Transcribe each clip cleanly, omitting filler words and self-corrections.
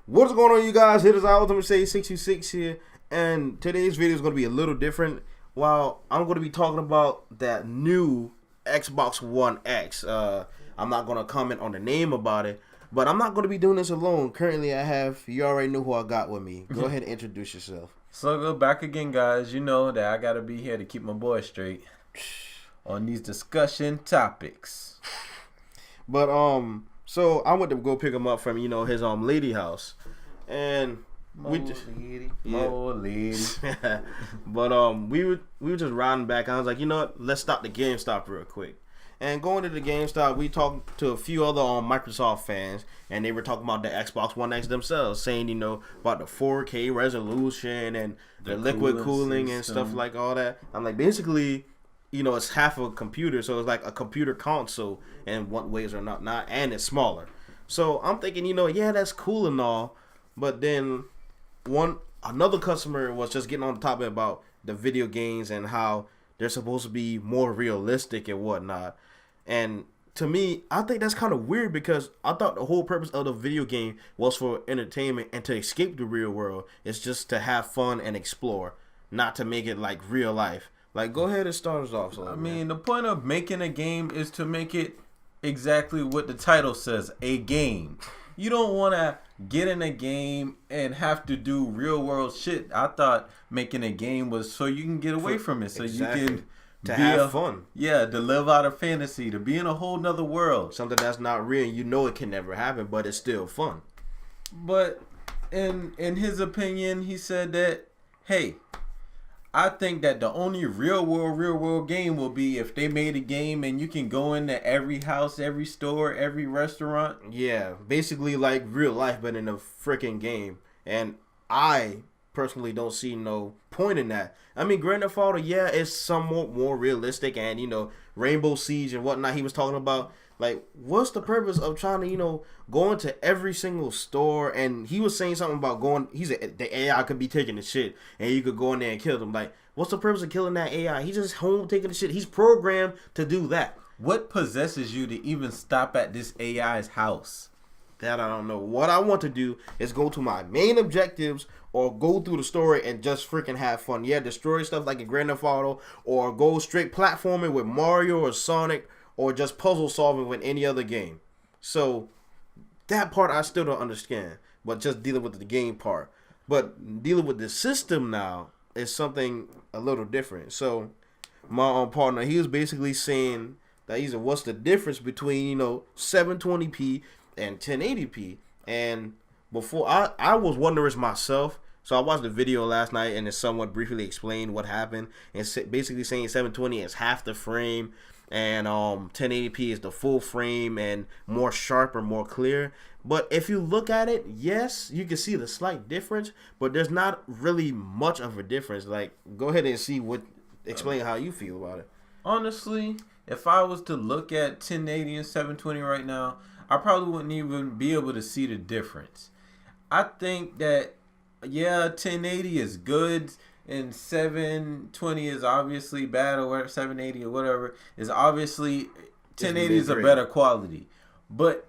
What's going on, you guys? It is Ultimate Say 626 here, and today's video is going to be a little different. While I'm going to be talking about that new Xbox One X, I'm not going to comment on the name about it, but I'm not going to be doing this alone. Currently, you already know who I got with me. Go ahead and introduce yourself. So go back again, guys. You know that I got to be here to keep my boy straight on these discussion topics. But, so I went to go pick him up from, his lady house, and we just lady. But we were just riding back. I was like, you know what? Let's stop the GameStop real quick. And going to the GameStop, we talked to a few other Microsoft fans, and they were talking about the Xbox One X themselves, saying about the 4K resolution and the liquid cooling and stuff like all that. I'm like, basically, it's half a computer, so it's like a computer console in one ways or not, and it's smaller. So I'm thinking, yeah, that's cool and all, but then another customer was just getting on the topic about the video games and how they're supposed to be more realistic and whatnot. And to me, I think that's kind of weird because I thought the whole purpose of the video game was for entertainment and to escape the real world. It's just to have fun and explore, not to make it like real life. Like, go ahead and start us off. The point of making a game is to make it exactly what the title says, a game. You don't want to get in a game and have to do real world shit. I thought making a game was so you can get away from it, so exactly. You can have fun. Yeah, to live out a fantasy, to be in a whole nother world. Something that's not real, it can never happen, but it's still fun. But in his opinion, he said that, hey, I think that the only real world game will be if they made a game and you can go into every house, every store, every restaurant. Yeah, basically like real life, but in a freaking game. And I personally don't see no point in that. I mean, Grand Theft Auto, yeah, it's somewhat more realistic, and Rainbow Siege and whatnot. He was talking about, like, what's the purpose of trying to go into every single store? And he was saying something about he said the AI could be taking the shit and you could go in there and kill them. Like, what's the purpose of killing that AI? He's just home taking the shit. He's programmed to do that. What possesses you to even stop at this AI's house? That I don't know. What I want to do is go to my main objectives or go through the story and just freaking have fun. Yeah, destroy stuff like a Grand Theft Auto, or go straight platforming with Mario or Sonic, or just puzzle solving with any other game. So that part I still don't understand, but just dealing with the game part. But dealing with the system now is something a little different. So my partner, he was basically saying that what's the difference between 720p and 1080p. And before I was wondering myself, so I watched the video last night and it somewhat briefly explained what happened. And basically saying 720 is half the frame, and 1080p is the full frame and more sharp or more clear. But if you look at it, yes, you can see the slight difference, but there's not really much of a difference. Like, go ahead and explain how you feel about it. Honestly, if I was to look at 1080 and 720 right now, I probably wouldn't even be able to see the difference. I think that, yeah, 1080 is good and 720 is obviously bad, or whatever, 780 or whatever is obviously 1080 is a better quality. But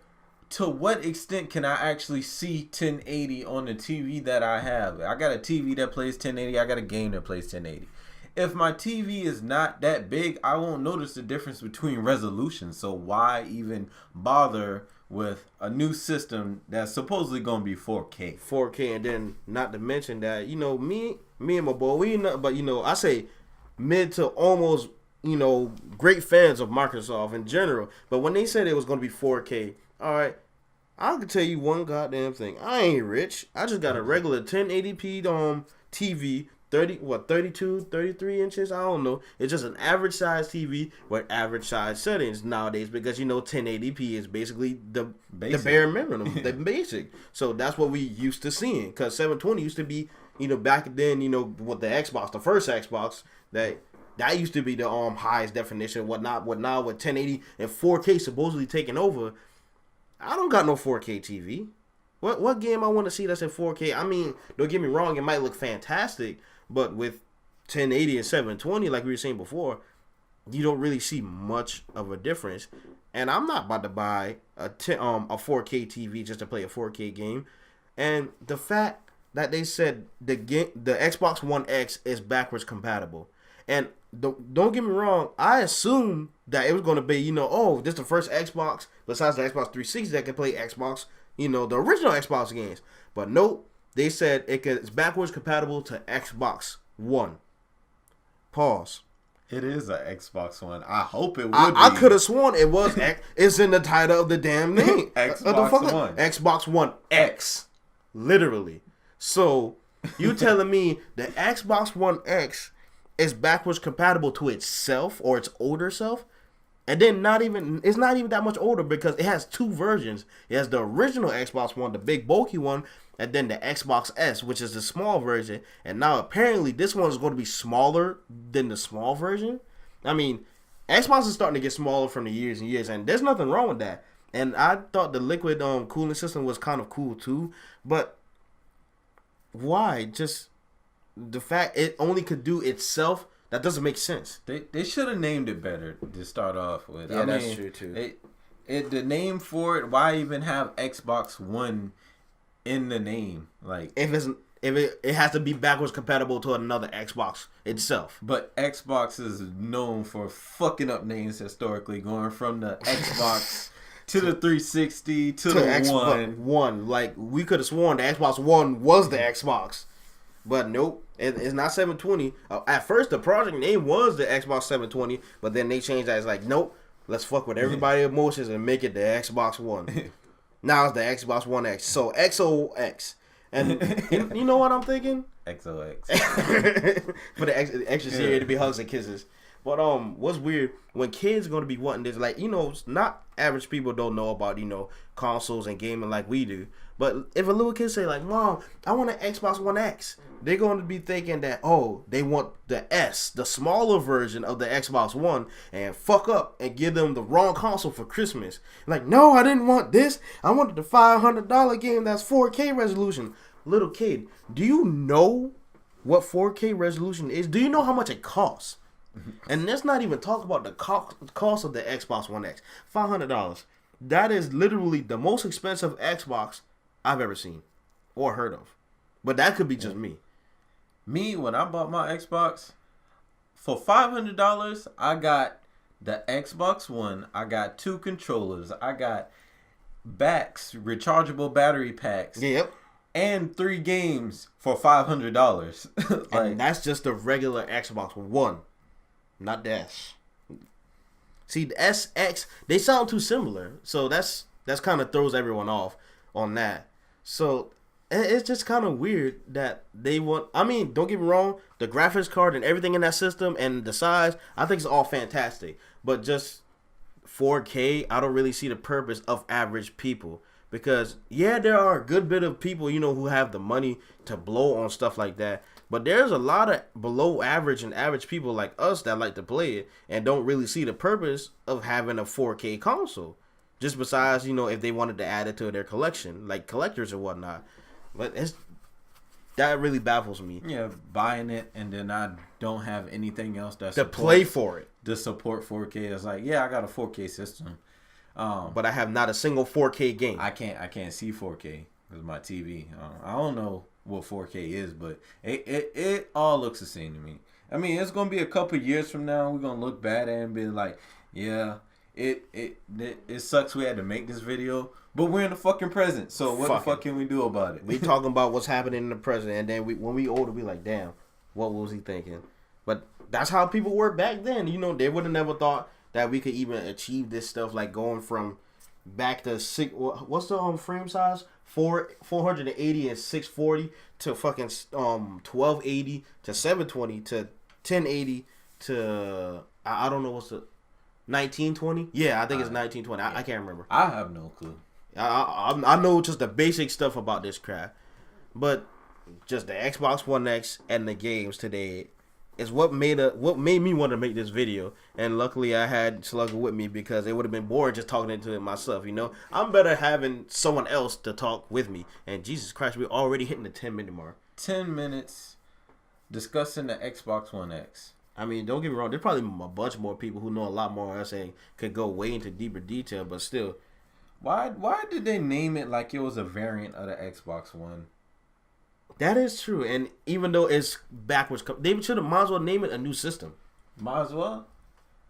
to what extent can I actually see 1080 on the TV that I have? I got a TV that plays 1080. I got a game that plays 1080. If my TV is not that big, I won't notice the difference between resolutions. So why even bother with a new system that's supposedly going to be 4K? 4K, and then not to mention that, me and my boy, we not, but I say mid to almost, great fans of Microsoft in general. But when they said it was going to be 4K, all right, I can tell you one goddamn thing. I ain't rich. I just got a regular 1080p TV, 32, 33 inches, I don't know. It's just an average size TV with average size settings nowadays, because 1080p is basically the bare minimum, the basic. So that's what we used to seeing, because 720 used to be, back then, with the Xbox, the first Xbox, that used to be the highest definition and whatnot. But now with 1080 and 4K supposedly taking over, I don't got no 4K TV. What game I want to see that's in 4K? I mean, don't get me wrong, it might look fantastic, but with 1080 and 720, like we were saying before, you don't really see much of a difference. And I'm not about to buy a 4K TV just to play a 4K game. And the fact that they said the Xbox One X is backwards compatible, and don't get me wrong, I assumed that it was going to be, this is the first Xbox besides the Xbox 360 that can play Xbox, the original Xbox games. But nope, they said it's backwards compatible to Xbox One. Pause. It is an Xbox One. I hope it would I could have sworn it was it's in the title of the damn name. Xbox One. Xbox One X. Literally. So, you telling me the Xbox One X is backwards compatible to itself or its older self? And then it's not even that much older because it has two versions. It has the original Xbox One, the big bulky one, and then the Xbox S, which is the small version. And now apparently this one is going to be smaller than the small version. I mean, Xbox is starting to get smaller from the years and years, and there's nothing wrong with that. And I thought the liquid cooling system was kind of cool too, but why? Just the fact it only could do itself, that doesn't make sense. They should have named it better to start off with. Yeah, that's true too. The name for it, why even have Xbox One in the name? Like if it has to be backwards compatible to another Xbox itself. But Xbox is known for fucking up names historically, going from the Xbox to the 360 to the Xbox One. Like, we could have sworn the Xbox One was the Xbox. But nope, it's not 720. At first, the project name was the Xbox 720, but then they changed that. It's like, nope, let's fuck with everybody's emotions and make it the Xbox One. Now it's the Xbox One X. So, XOX. And you know what I'm thinking? XOX. For the extra series to be hugs and kisses. But what's weird, when kids are going to be wanting this, like, not average people don't know about, consoles and gaming like we do. But if a little kid say, like, Mom, I want an Xbox One X, they're going to be thinking that, they want the S, the smaller version of the Xbox One, and fuck up and give them the wrong console for Christmas. Like, no, I didn't want this. I wanted the $500 game that's 4K resolution. Little kid, do you know what 4K resolution is? Do you know how much it costs? And let's not even talk about the cost of the Xbox One X. $500. That is literally the most expensive Xbox I've ever seen or heard of. But that could be just me. Me, when I bought my Xbox, for $500, I got the Xbox One. I got 2 controllers. I got backs, rechargeable battery packs. Yep. And 3 games for $500. And that's just the regular Xbox One. Not the S. See, the S, X, they sound too similar. So that's kind of throws everyone off on that. So it's just kind of weird that they want... I mean, don't get me wrong. The graphics card and everything in that system and the size, I think it's all fantastic. But just 4K, I don't really see the purpose of average people. Because, yeah, there are a good bit of people, who have the money to blow on stuff like that. But there's a lot of below average and average people like us that like to play it and don't really see the purpose of having a 4K console. Just besides, if they wanted to add it to their collection, like collectors or whatnot. But that really baffles me. Yeah, buying it and then I don't have anything else that's to play for it. To support 4K. It's like, yeah, I got a 4K system. But I have not a single 4K game. I can't see 4K with my TV. I don't know what 4K is, but it all looks the same to me. I mean, it's gonna be a couple years from now. We're gonna look back at it and be like, yeah, it sucks we had to make this video, but we're in the fucking present. So what the fuck can we do about it? We talking about what's happening in the present, and then when we older, we like, damn, what was he thinking? But that's how people were back then. They would have never thought that we could even achieve this stuff, like going from back to what's the frame size? 480 and 640 to fucking 1280 to 720 to 1080 to I don't know what's the 1920. Yeah, I think it's 1920. I can't remember. I have no clue. I know just the basic stuff about this crap, but just the Xbox One X and the games today is what made me want to make this video. And luckily I had Slugger with me because it would have been boring just talking into it myself, I'm better having someone else to talk with me. And Jesus Christ, we're already hitting the 10-minute mark. 10 minutes discussing the Xbox One X. I mean, don't get me wrong, there's probably a bunch more people who know a lot more than us and could go way into deeper detail, but still. Why did they name it like it was a variant of the Xbox One? That is true, and even though it's backwards, they might as well name it a new system. Might as well.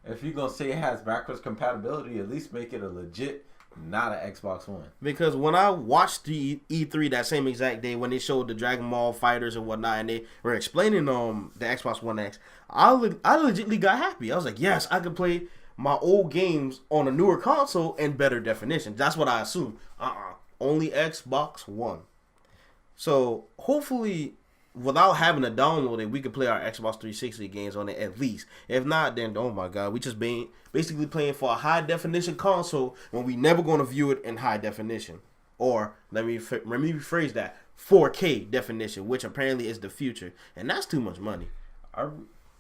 If you're gonna say it has backwards compatibility, at least make it a legit, not an Xbox One. Because when I watched the E3 that same exact day when they showed the Dragon Ball fighters and whatnot, and they were explaining the Xbox One X, I legitimately got happy. I was like, yes, I can play my old games on a newer console in better definition. That's what I assumed. Only Xbox One. So hopefully, without having to download it, we can play our Xbox 360 games on it at least. If not, then oh my god, we just basically playing for a high definition console when we never going to view it in high definition. Or let me rephrase that, 4K definition, which apparently is the future, and that's too much money.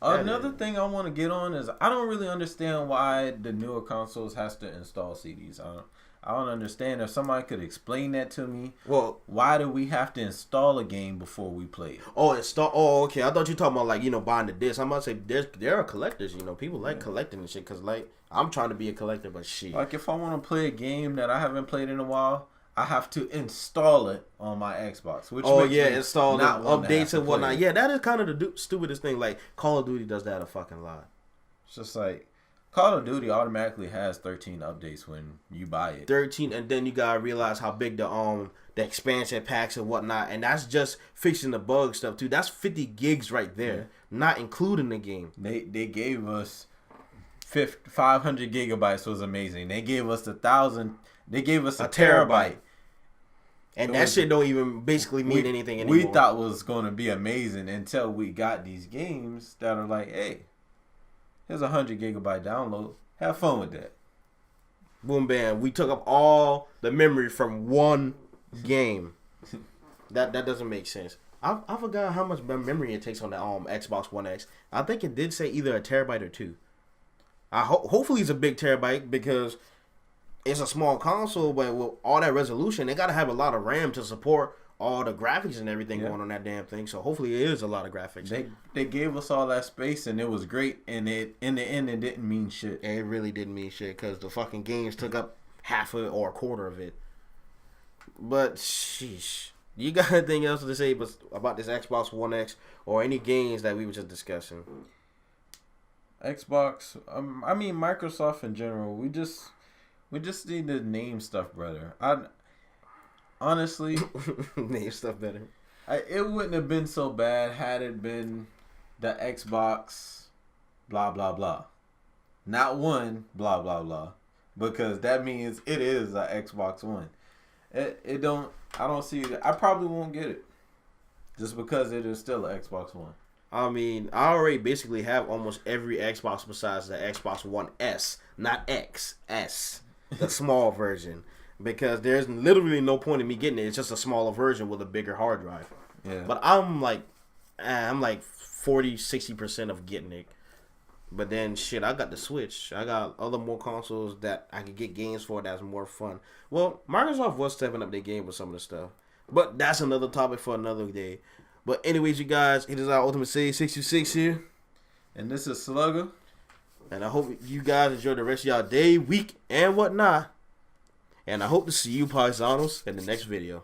Another thing I want to get on is I don't really understand why the newer consoles has to install CDs. I don't understand. If somebody could explain that to me. Well, why do we have to install a game before we play it? Oh, okay. I thought you were talking about like buying the disc. I'm about to say there are collectors. People like collecting and shit. Cause like I'm trying to be a collector, but shit. Like if I want to play a game that I haven't played in a while, I have to install it on my Xbox. Which install the updates and whatnot. Yeah, that is kind of the stupidest thing. Like Call of Duty does that a fucking lot. It's just like Call of Duty automatically has 13 updates when you buy it. 13, and then you gotta realize how big the expansion packs and whatnot, and that's just fixing the bug stuff too. That's 50 gigs right there, not including the game. They gave us 500 gigabytes was amazing. They gave us 1,000. They gave us a terabyte. And that shit don't even basically mean anything anymore. We thought was going to be amazing until we got these games that are like, hey, here's 100 gigabyte download. Have fun with that. Boom, bam. We took up all the memory from one game. That doesn't make sense. I forgot how much memory it takes on the Xbox One X. I think it did say either a terabyte or 2. Hopefully it's a big terabyte because it's a small console, but with all that resolution, they got to have a lot of RAM to support all the graphics and everything going on that damn thing. So hopefully it is a lot of graphics. They gave us all that space and it was great. And in the end, it didn't mean shit. It really didn't mean shit because the fucking games took up half of it or a quarter of it. But sheesh, you got anything else to say about this Xbox One X or any games that we were just discussing? Xbox, Microsoft in general. We just need to name stuff better. Honestly, name stuff better. It wouldn't have been so bad had it been the Xbox, blah blah blah, not one blah blah blah, because that means it is a Xbox One. I don't see it. I probably won't get it, just because it is still an Xbox One. I already basically have almost every Xbox besides the Xbox One S, not XS, the small version. Because there's literally no point in me getting it. It's just a smaller version with a bigger hard drive. Yeah. But I'm like 40-60% of getting it. But then shit, I got the Switch. I got other more consoles that I could get games for that's more fun. Well, Microsoft was stepping up their game with some of the stuff. But that's another topic for another day. But anyways, you guys, it is our Ultimate Save 626 here. And this is Slugger. And I hope you guys enjoy the rest of y'all day, week, and whatnot. And I hope to see you, Pizanos, in the next video.